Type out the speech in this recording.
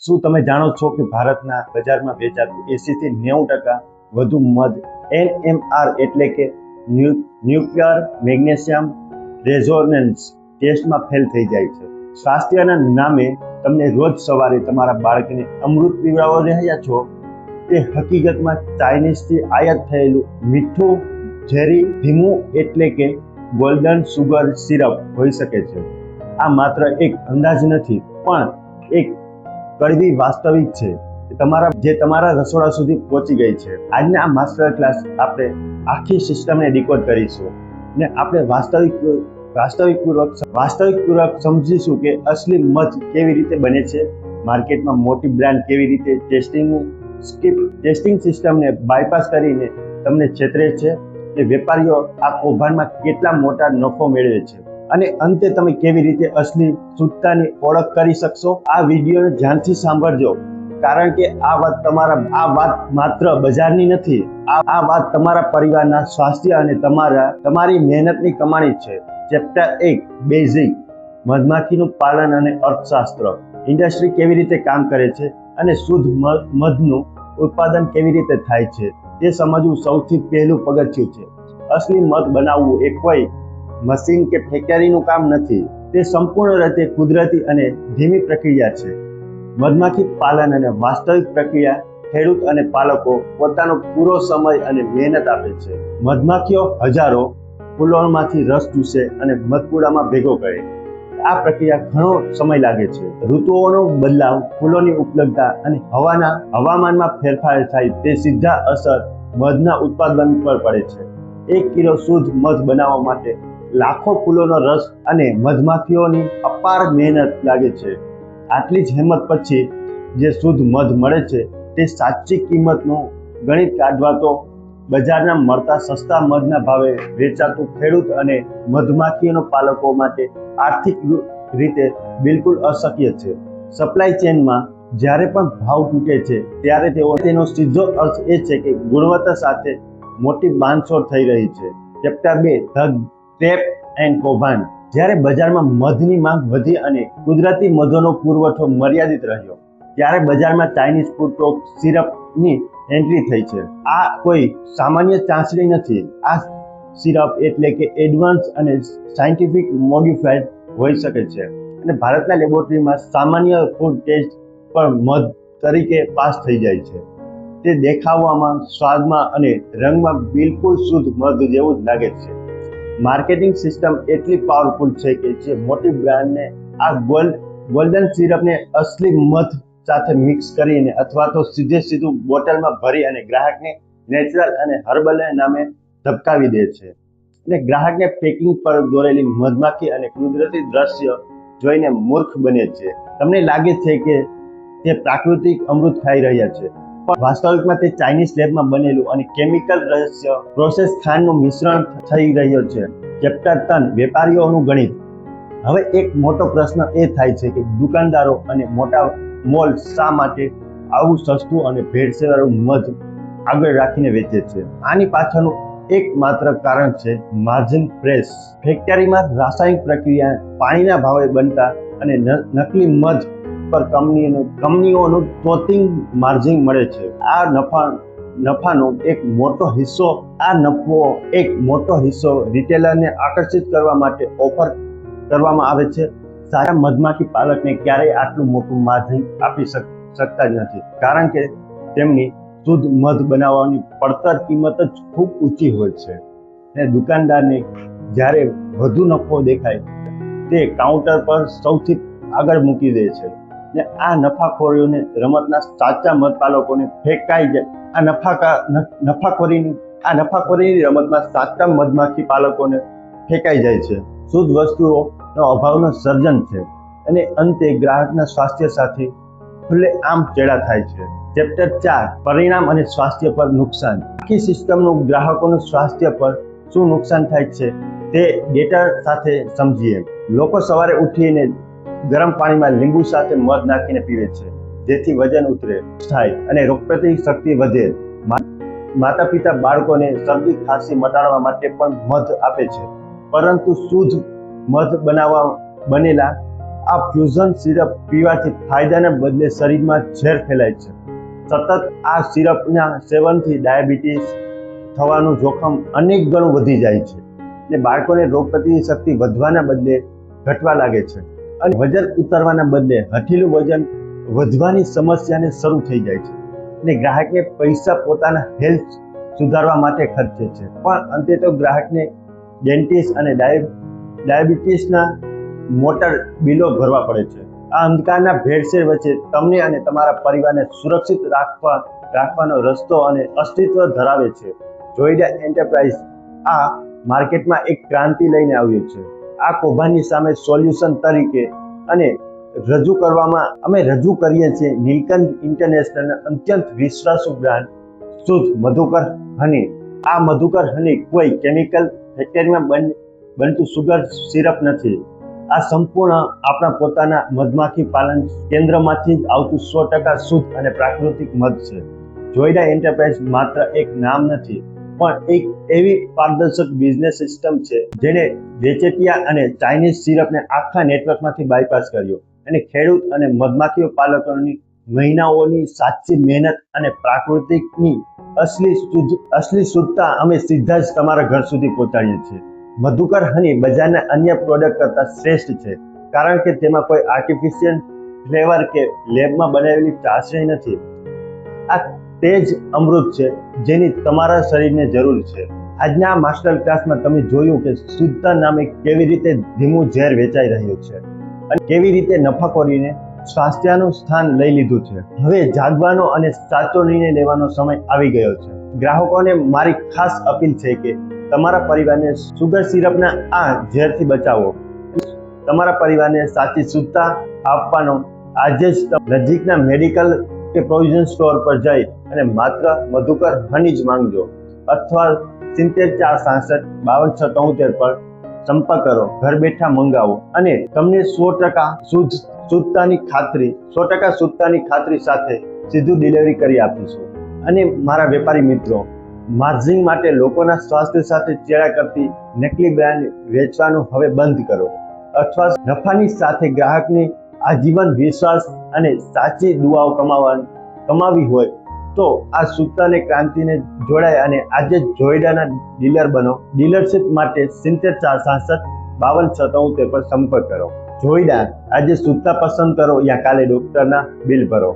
શું તમે જાણો છો કે ભારતના બજારમાં વેચાતું 80 થી 90% વધુ મધ NMR એટલે કે ન્યુક્લિયર મેગ્નેશિયમ રેઝોનન્સ ટેસ્ટમાં ફેલ થઈ જાય છે? સ્વાસ્થ્યના નામે તમને રોજ સવારે તમારા બાળકને અમૃત પીવડાવી રહ્યા છો, તે હકીકતમાં ચાઇનીઝથી આયાત થયેલું મીઠું ઝેરી ધીમું એટલે કે ગોલ્ડન સુગર સિરપ હોઈ શકે છે. આ માત્ર એક અંદાજ નથી, પણ એક કડવી વાસ્તવિક છે જે તમારા રસોડા સુધી પહોંચી ગઈ છે. આજના આ માસ્ટર ક્લાસ આપણે આખી સિસ્ટમને ડિકોડ કરીશું ને આપણે વાસ્તવિકપૂર્વક સમજીશું કે અસલી મધ કેવી રીતે બને છે, માર્કેટમાં મોટી બ્રાન્ડ કેવી રીતે ટેસ્ટિંગ સિસ્ટમને બાયપાસ કરીને તમને છેતરે છે, કે વેપારીઓ આ કૌભાંડમાં કેટલા મોટા નફો મેળવે છે, અને અંતે તમે કેવી રીતે અસલી શુદ્ધતાની ઓળખ કરી શકશો. આ વિડીયોને ધ્યાનથી સાંભળજો, કારણ કે આ વાત માત્ર બજારની નથી. આ વાત તમારા પરિવારના સ્વાસ્થ્ય અને તમારી મહેનતની કમાણી છે. ચેપ્ટર 1 બેઝિક મધમાખીનું પાલન અને અર્થશાસ્ત્ર. ઇન્ડસ્ટ્રી કેવી રીતે કામ કરે છે અને શુદ્ધ મધનું ઉત્પાદન કેવી રીતે થાય છે તે સમજવું સૌથી પહેલું પગથિયું છે. અસલી મધ બનાવવું એ કોઈ મશીન કે ફેક્ટરીનું કામ નથી. તે સંપૂર્ણ રીતે કુદરતી અને ધીમી પ્રક્રિયા છે. મધમાખી પાલન અને વાસ્તવિક પ્રક્રિયા ખેડૂત અને પાલકો પોતાનો પૂરો સમય અને મહેનત આપે છે. મધમાખીઓ હજારો ફૂલોમાંથી રસ ચૂસે અને મધપુડામાં ભેગો કરે. આ પ્રક્રિયા ઘણો સમય લાગે છે. ઋતુઓનો બદલાવ, ફૂલોની ઉપલબ્ધતા અને હવામાનમાં ફેરફાર થાય તે સીધા અસર મધના ઉત્પાદન પર પડે છે. 1 કિલો શુદ્ધ મધ બનાવવા માટે લાખો ફૂલોનો રસ અને મધમાખીઓની અપાર મહેનત લાગે છે. આટલી જ હિંમત પછી જે શુદ્ધ મધ મળે છે તે સાચી કિંમતનું ગણિત કાઢવા તો બજારના મળતા સસ્તા મધના ભાવે વેચાતું ખેડૂત અને મધમાખીઓના પાલકો માટે આર્થિક રીતે બિલકુલ અશક્ય છે. સપ્લાય ચેનમાં જ્યારે પણ ભાવ તૂટે છે ત્યારે તેનો સીધો અર્થ એ છે કે ગુણવત્તા સાથે મોટી બાંધછોડ થઈ રહી છે. ચેપ્ટર 2 ધ ટ્રેપ એન્ડ કૌભાંડ. જ્યારે બજારમાં મધની માંગ વધી અને કુદરતી મધનો પુરવઠો મર્યાદિત રહ્યો, ત્યારે બજારમાં ચાઇનીઝ ફૂડ સિરપની એન્ટ્રી થઈ છે. આ કોઈ સામાન્ય ચાસણી નથી. આ સિરપ એટલે કે એડવાન્સ અને સાયન્ટિફિક મોડિફાઈડ હોઈ શકે છે અને ભારતના લેબોરેટરીમાં સામાન્ય ફૂડ ટેસ્ટ પણ મધ તરીકે પાસ થઈ જાય છે. તે દેખાવમાં, સ્વાદમાં અને રંગમાં બિલકુલ શુદ્ધ મધ જેવું જ લાગે છે. માર્કેટિંગ સિસ્ટમ એટલી પાવરફુલ છે કે જે મોટી બ્રાન્ડને આ ગોલ્ડન સિરપને અસલી મધ સાથે મિક્સ કરીને અથવા તો સીધું બોટલમાં ભરી અને ગ્રાહકને નેચરલ અને હર્બલ નામે ધબકાવી દે છે, અને ગ્રાહકને પેકિંગ પર દોરેલી મધમાખી અને કુદરતી દ્રશ્ય જોઈને મૂર્ખ બને છે. તમને લાગે છે કે તે પ્રાકૃતિક અમૃત ખાઈ રહ્યા છે, પણ વાસ્તવિકમાં તે ચાઇનીઝ લેબમાં બનેલું અને કેમિકલ રહસ્ય પ્રોસેસ ખાંડનું મિશ્રણ થઈ રહ્યો છે. ચેપ્ટર 3 વેપારીઓનું ગણિત. હવે એક મોટો પ્રશ્ન એ થાય છે કે દુકાનદારો અને મોટા મોલ શા માટે આવું સસ્તું અને ભેળસેળવાળું મધ આગળ રાખીને વેચે છે? આની પાછળનું એકમાત્ર કારણ છે માર્જિન પ્રેસ. ફેક્ટરીમાં રાસાયણિક પ્રક્રિયા, પાણીના ભાવે બનતા અને નકલી મધ પર કંપનીઓનું ટોચિંગ માર્જિન મળે છે. આ નફાનો એક મોટો હિસ્સો રિટેલરને આકર્ષિત કરવા માટે ઓફર કરવામાં આવે છે. સારા મધમાખી પાલકને ક્યારેય આટલું મોટું માર્જિન આપી શકતા જ નથી, કારણ કે તેમની શુદ્ધ મધ બનાવવાની પડતર કિંમત જ ખૂબ ઊંચી હોય છે, અને દુકાનદારને જ્યારે વધુ નફો દેખાય તે કાઉન્ટર પર સૌથી આગળ મૂકી દે છે, ને આ નફાખોરીઓને રમતના સાચા મધપાલકોને ફેંકાઈ જાય. આ નફાખોરીની રમતમાં સાચા મધમાખી પાલકોને ફેંકાઈ જાય છે. શુદ્ધ વસ્તુઓનો અભાવનું સર્જન છે, અને અંતે ગ્રાહકના સ્વાસ્થ્ય સાથે ખુલ્લેઆમ ચેડા થાય છે. ચેપ્ટર 4 પરિણામ અને સ્વાસ્થ્ય પર નુકસાન. આખી સિસ્ટમનું ગ્રાહકોનું સ્વાસ્થ્ય પર શું નુકસાન થાય છે તે ડેટા સાથે સમજીએ. લોકો સવારે ઉઠીને ગરમ પાણીમાં લીંબુ સાથે મધ નાખીને પીવે છે, જેથી વજન ઉતરે થાય અને રોગપ્રતિકારક શક્તિ વધે. માતા પિતા બાળકોને શરદી ખાંસી મટાડવા માટે પણ મધ આપે છે, પરંતુ શુદ્ધ મધ બનેલા આ ફ્યુઝન સિરપ પીવાથી ફાયદાના બદલે શરીરમાં ઝેર ફેલાય છે. સતત આ સિરપના સેવનથી ડાયાબિટીસ થવાનું જોખમ અનેક ગણું વધી જાય છે અને બાળકોને રોગપ્રતિકારક શક્તિ વધવાના બદલે ઘટવા લાગે છે અને વજન ઉતરવાના બદલે હઠીલું વજન વધવાની સમસ્યાને શરૂ થઈ જાય છે અને ગ્રાહકને પૈસા પોતાના હેલ્થ સુધારવા માટે ખર્ચે છે, પણ અંતે તો ગ્રાહકને ડેન્ટિસ્ટ અને ડાયાબિટીસના મોટા બિલો ભરવા પડે છે. આ અંધકારના ભેળસેળ વચ્ચે તમને અને તમારા પરિવારને સુરક્ષિત રાખવાનો રસ્તો અને અસ્તિત્વ ધરાવે છે. જોઈડા એન્ટરપ્રાઇઝ આ માર્કેટમાં એક ક્રાંતિ લઈને આવ્યું છે. આ કૌભાંડની સામે સોલ્યુશન તરીકે અને અમે રજૂ કરીએ છીએ નીલકંઠ ઇન્ટરનેશનલ અત્યંત વિશ્વાસુ બ્રાન્ડ શુદ્ધ મધુકર હની. આ મધુકર હની કોઈ કેમિકલ ફેક્ટરીમાં બનતું સુગર સિરપ નથી. આ સંપૂર્ણ આપણા પોતાના મધમાખી પાલન કેન્દ્રમાંથી જ આવતું 100% શુદ્ધ અને પ્રાકૃતિક મધ છે. જોઈડા એન્ટરપ્રાઇઝ માત્ર એક નામ નથી, પણ એક એવી પારદર્શક બિઝનેસ સિસ્ટમ છે જેણે વેચેટિયા અને ચાઇનીઝ સિરપને આખા નેટવર્કમાંથી બાયપાસ કર્યો અને ખેડૂત અને મધમાખીઓ પાલકોની મહિનાઓની સાચી મહેનત અને પ્રાકૃતિકની અસલી શુદ્ધતા અમે સીધા જ તમારા ઘર સુધી પહોંચાડીએ છીએ. મધુકર હની બજારના અન્ય પ્રોડક્ટ કરતાં શ્રેષ્ઠ છે કારણ કે તેમાં કોઈ આર્ટિફિશિયલ ફ્લેવર કે લેબમાં બનાવેલી ચાસણી નથી. આ તે જ અમૃત છે જેની તમારા શરીરને જરૂર છે. આજના માસ્ટર ક્લાસમાં તમે જોયું કે શુદ્ધતા નામે કેવી રીતે ધીમું ઝેર વેચાઈ રહ્યું છે અને કેવી રીતે નફાખોરીને સ્વાસ્થ્યનું સ્થાન લઈ લીધું છે. હવે જાગવાનો અને સાચો નિર્ણય લેવાનો સમય આવી ગયો છે. ગ્રાહકોને મારી ખાસ અપીલ છે કે તમારા પરિવારને સુગર સિરપના આ ઝેરથી બચાવો. તમારા પરિવારને સાચી શુદ્ધતા આપવાનો આજે જ નજીકના મેડિકલ કે પ્રોવિઝન સ્ટોર પર જઈ અને માત્ર મધુકર હની જ માંગજો અથવા 74675273 પર સંપર્ક કરો. ઘર બેઠા મંગાવો અને તમને 100% શુદ્ધતાની ખાતરી સાથે સીધું ડિલિવરી કરી આપીશું. અને મારા વેપારી મિત્રો, માર્જિન માટે લોકોના સ્વાસ્થ્ય સાથે ચેડા કરતી નકલી બ્રાન્ડ વેચવાનું હવે બંધ કરો અથવા નફાની સાથે ગ્રાહકને આજીવન વિશ્વાસ અને સાચી દુઆઓ કમાવી હોય તો આ શુદ્ધતાની ક્રાંતિને જોડાય અને આજે જ જોઈડાના ડીલર બનો. ડીલરશીપ માટે 74675273 પર સંપર્ક કરો. જોઈડા, આજે શુદ્ધતા પસંદ કરો યા કાલે ડોક્ટરના બિલ ભરો.